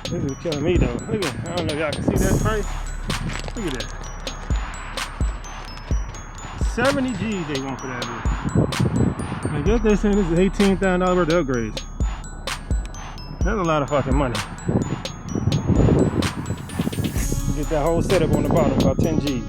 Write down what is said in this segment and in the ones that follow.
This is killing me though. Look at, I don't know if y'all can see that price. Look at that. 70 G's they want for that bitch. I guess they're saying this is $18,000 worth of upgrades. That's a lot of fucking money. Get that whole setup on the bottom, about 10 G's.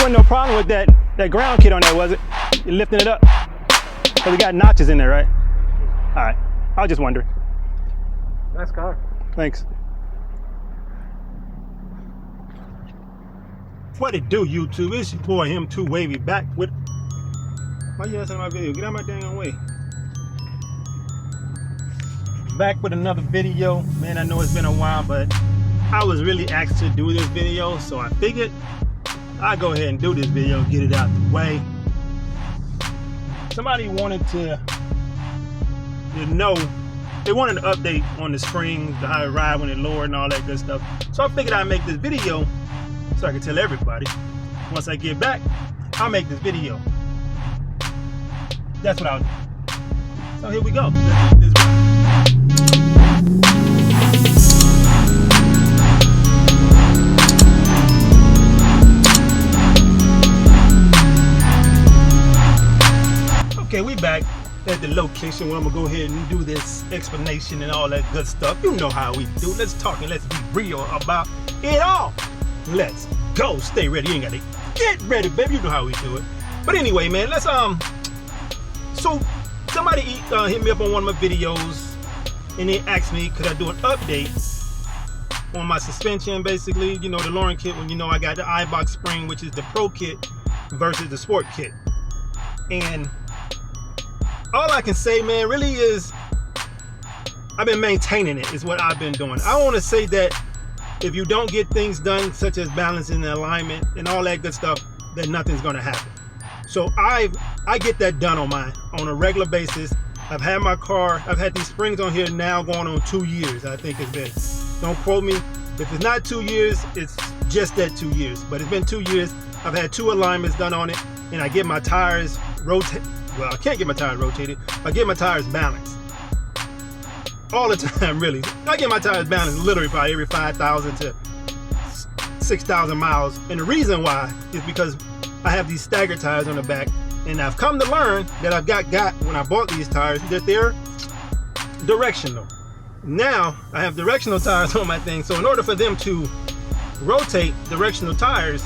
Wasn't no problem with that ground kit on there, was it? You lifting it up? Because it got notches in there, right? All right. I was just wondering. Nice car. Thanks. What it do, YouTube? It's your boy M2 Wavy back with. Why you asking my video? Get out my dang way. Back with another video. Man, I know it's been a while, but I was really asked to do this video, so I figured I'll go ahead and do this video, get it out the way. somebody wanted to know, they wanted an update on the springs, how it ride when it lowered and all that good stuff. So I figured I'd make this video so I can tell everybody. Once I get back, I'll make this video. That's what I'll do. So here we go. Let's get this Okay, we back at the location where I'm gonna go ahead and do this explanation and all that good stuff. You know how we do. Let's talk and let's be real about it all. Let's go. Stay ready. You ain't gotta get ready, baby. You know how we do it. But anyway, man, let's so somebody hit me up on one of my videos and they asked me could I do an update on my suspension, basically, you know, the lowering kit, when you know I got the Eibach spring, which is the pro kit versus the sport kit. And all I can say, man, really is I've been maintaining it, is what I've been doing. I want to say that if you don't get things done, such as balancing and alignment and all that good stuff, then nothing's going to happen. So I get that done on a regular basis. I've had my car, I've had these springs on here now going on 2 years, I think it's been. Don't quote me. If it's not 2 years, it's just that 2 years. But it's been 2 years. I've had 2 alignments done on it, and I get my tires rotated. Well, I can't get my tires rotated. I get my tires balanced all the time, really. I get my tires balanced literally probably every 5,000 to 6,000 miles. And the reason why is because I have these stagger tires on the back, and I've come to learn that I've got when I bought these tires that they're directional. Now I have directional tires on my thing, so in order for them to rotate directional tires,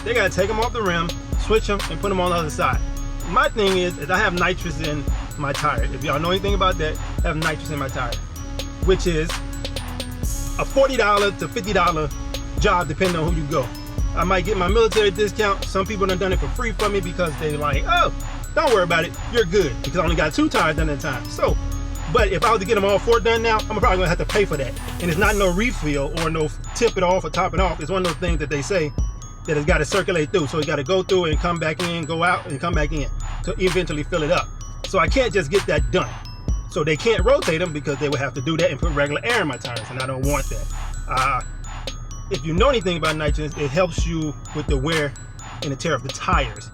they gotta take them off the rim, switch them, and put them on the other side. My thing is I have nitrous in my tire. If y'all know anything about that, I have nitrous in my tire, which is a $40 to $50 job depending on who you go. I might get my military discount. Some people done done it for free for me because they like, oh, don't worry about it, you're good, because I only got 2 tires done at a time. So, but if I was to get them all 4 done now, I'm probably gonna have to pay for that. And it's not no refill or no tip it off or top it off. It's one of those things that they say that it's got to circulate through. So you got to go through and come back in, go out and come back in to eventually fill it up. So I can't just get that done. So they can't rotate them because they would have to do that and put regular air in my tires, and I don't want that. If you know anything about nitrogen, it helps you with the wear and the tear of the tires.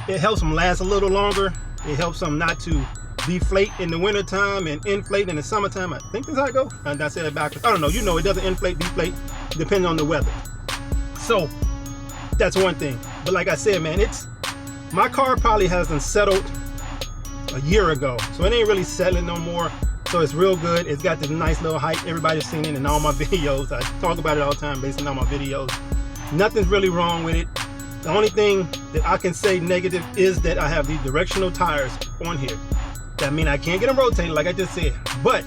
It helps them last a little longer. It helps them not to deflate in the wintertime and inflate in the summertime. I think that's how it goes. I said it backwards. I don't know. You know, it doesn't inflate, deflate, depending on the weather. So that's one thing. But like I said, man, my car probably hasn't settled a year ago, so it ain't really settling no more. So it's real good. It's got this nice little height. Everybody's seen it in all my videos. I talk about it all the time based on all my videos. Nothing's really wrong with it. The only thing that I can say negative is that I have these directional tires on here. That means I can't get them rotated like I just said. But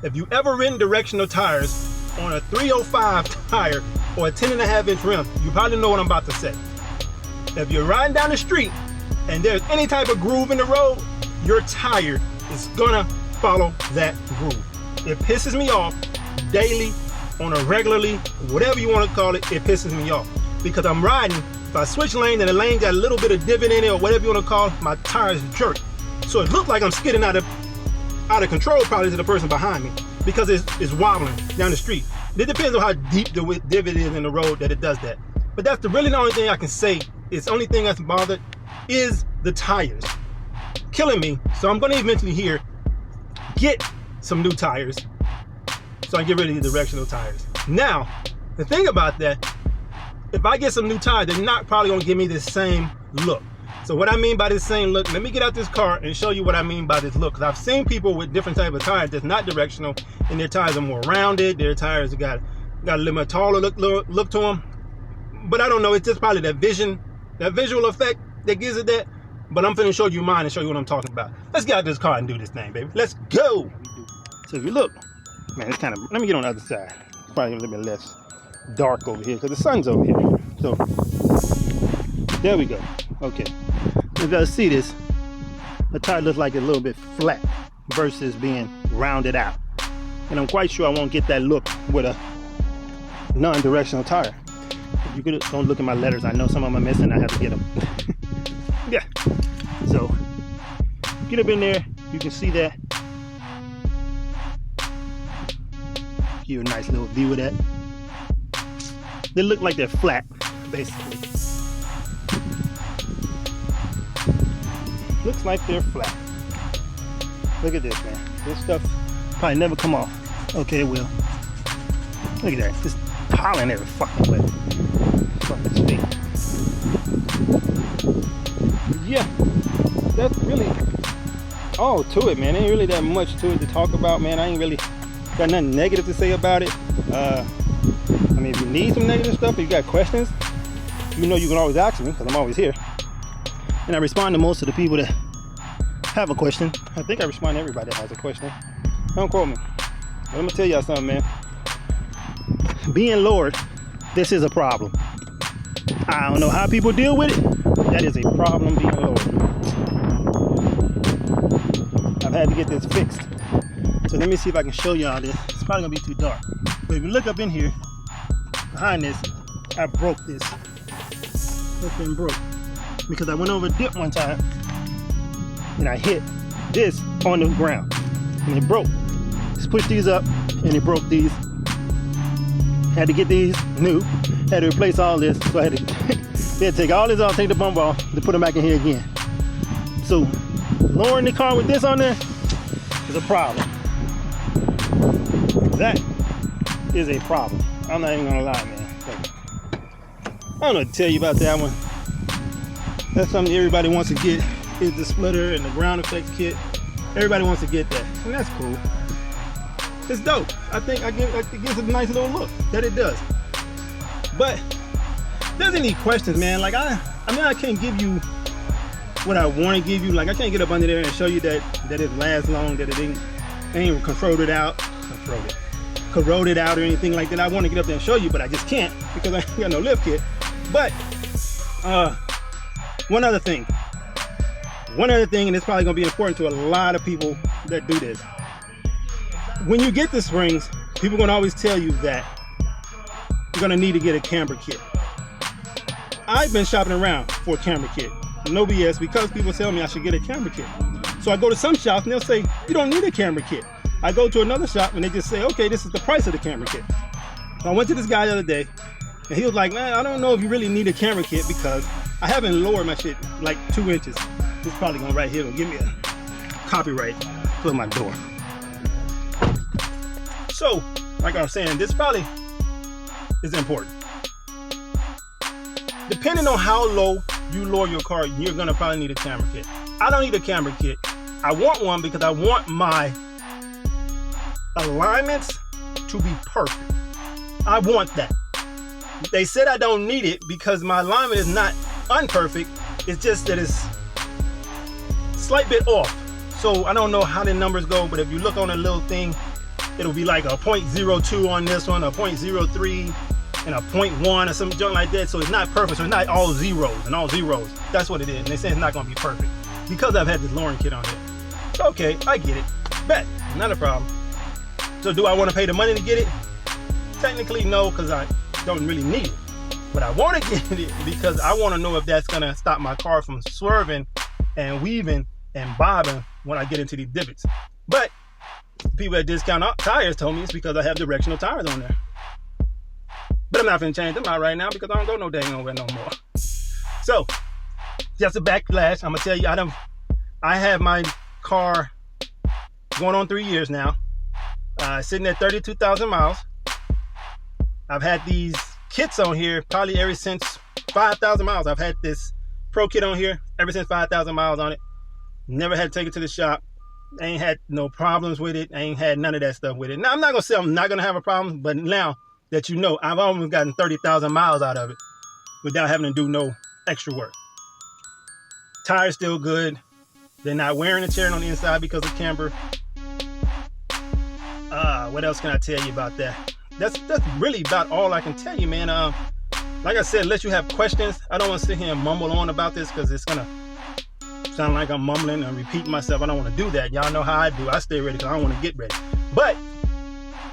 if you ever ridden directional tires on a 305 tire or a 10.5-inch rim, you probably know what I'm about to say. If you're riding down the street and there's any type of groove in the road, your tire is gonna follow that groove. It pisses me off daily, on a regularly, whatever you want to call it, it pisses me off. Because I'm riding, if I switch lane and the lane got a little bit of divot in it or whatever you want to call it, my tires jerk. So it looks like I'm skidding out of control probably to the person behind me, because it's wobbling down the street. It depends on how deep the divot is in the road that it does that. But that's really the only thing I can say. It's the only thing that's bothered is the tires. Killing me. So I'm going to eventually here get some new tires so I can get rid of the directional tires. Now, the thing about that, if I get some new tires, they're not probably going to give me this same look. So what I mean by this same look, let me get out this car and show you what I mean by this look. Because I've seen people with different type of tires that's not directional, and their tires are more rounded. Their tires have got a little more taller look to them. But I don't know, it's just probably that visual effect that gives it that. But I'm finna show you mine and show you what I'm talking about. Let's get out this car and do this thing, baby. Let's go. So if you look, man, it's kind of, let me get on the other side. It's probably a little bit less dark over here because the sun's over here. So there we go. Okay. If you guys see this, the tire looks like a little bit flat versus being rounded out. And I'm quite sure I won't get that look with a non-directional tire. If you could don't look at my letters, I know some of them are missing. I have to get them. Yeah. So Get up in there, you can see that. Give you a nice little view of that. They look like they're flat, basically. Looks like they're flat. Look at this, man. This stuff probably never come off. Okay, it will. Look at that. Just piling every fucking way. Fucking state. Yeah, that's really all to it, man. Ain't really that much to it to talk about, man. I ain't really got nothing negative to say about it. I mean, if you need some negative stuff, if you got questions, you know you can always ask me, because I'm always here. And I respond to most of the people that have a question. I think I respond to everybody that has a question. Don't quote me. But I'm gonna tell y'all something, man. Being lowered, this is a problem. I don't know how people deal with it. That is a problem, being lowered. I've had to get this fixed. So let me see if I can show y'all this. It's probably gonna be too dark. But if you look up in here, behind this, I broke this. It's been broke. Because I went over a dip one time and I hit this on the ground and it broke. Just pushed these up and it broke these. Had to get these new. Had to replace all this. So I had to, they had to take all this off, take the bump off, to put them back in here again. So lowering the car with this on there is a problem. That is a problem. I'm not even gonna lie, man. I don't know what to tell you about that one. That's something everybody wants to get, is the splitter and the ground effects kit. Everybody wants to get that, and that's cool. It's dope. I think it gives it a nice little look, that it does. But there's any questions, man. Like I mean, I can't give you what I want to give you. Like I can't get up under there and show you that it lasts long, that it ain't corroded out or anything like that. I want to get up there and show you, but I just can't because I ain't got no lift kit. But one other thing, and it's probably gonna be important to a lot of people that do this. When you get the springs, people are gonna always tell you that you're gonna need to get a camber kit. I've been shopping around for a camber kit, no BS, because people tell me I should get a camber kit. So I go to some shops and they'll say, you don't need a camber kit. I go to another shop and they just say, okay, this is the price of the camber kit. So I went to this guy the other day and he was like, man, I don't know if you really need a camber kit because I haven't lowered my shit like 2 inches. It's probably gonna right here, gonna give me a copyright for my door. So, like I was saying, this probably is important. Depending on how low you lower your car, you're gonna probably need a camber kit. I don't need a camber kit. I want one because I want my alignments to be perfect. I want that. They said I don't need it because my alignment is not unperfect. It's just that it's a slight bit off. So I don't know how the numbers go, but if you look on a little thing, it'll be like a 0.02 on this one, a 0.03, and a 0.1 or some junk like that. So it's not perfect. So it's not all zeros and all zeros. That's what it is. And they say it's not going to be perfect because I've had this lowering kit on here. So, okay, I get it. Bet, not a problem. So do I want to pay the money to get it? Technically, no, because I don't really need it. But I want to get it because I want to know if that's going to stop my car from swerving and weaving and bobbing when I get into these divots. But people at Discount Tires told me it's because I have directional tires on there. But I'm not going to change them out right now because I don't go no dang nowhere no more. So, just a backlash. I'm going to tell you, I have my car going on 3 years now. Sitting at 32,000 miles. I've had these kits on here probably ever since 5,000 miles. I've had this Pro kit on here ever since 5,000 miles on it. Never had to take it to the shop. I ain't had no problems with it. I ain't had none of that stuff with it. Now, I'm not going to say I'm not going to have a problem, but now that you know, I've almost gotten 30,000 miles out of it without having to do no extra work. Tires still good. They're not wearing and tearing on the inside because of camber. What else can I tell you about that? That's really about all I can tell you, man. Like I said, unless you have questions, I don't want to sit here and mumble on about this because it's going to sound like I'm mumbling and repeating myself. I don't want to do that. Y'all know how I do. I stay ready because I don't want to get ready. But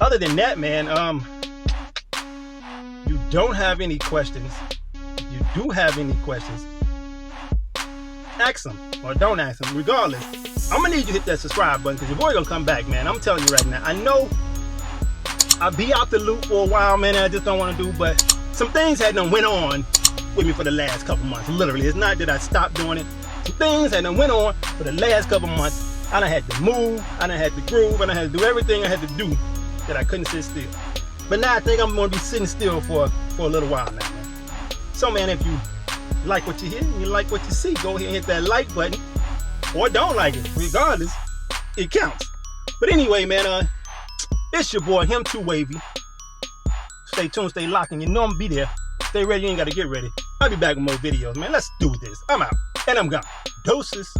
other than that, man, you don't have any questions. If you do have any questions, ask them or don't ask them. Regardless, I'm gonna need you to hit that subscribe button because your boy gonna come back, man. I'm telling you right now. I know I'll be out the loop for a while, man, and I just don't want to do, but some things had done went on with me for the last couple months. Literally, it's not that I stopped doing it. Some things had done went on for the last couple months. I done had to move, I done had to groove, I done had to do everything I had to do that I couldn't sit still. But now I think I'm gonna be sitting still for a little while now, man. So, man, if you like what you hear and you like what you see, go ahead and hit that like button, or don't like it. Regardless, it counts. But anyway, man, it's your boy, him too wavy. Stay tuned, stay locked, and you know I'm gonna be there. Stay ready, you ain't gotta get ready. I'll be back with more videos, man. Let's do this. I'm out, and I'm gone. Doses.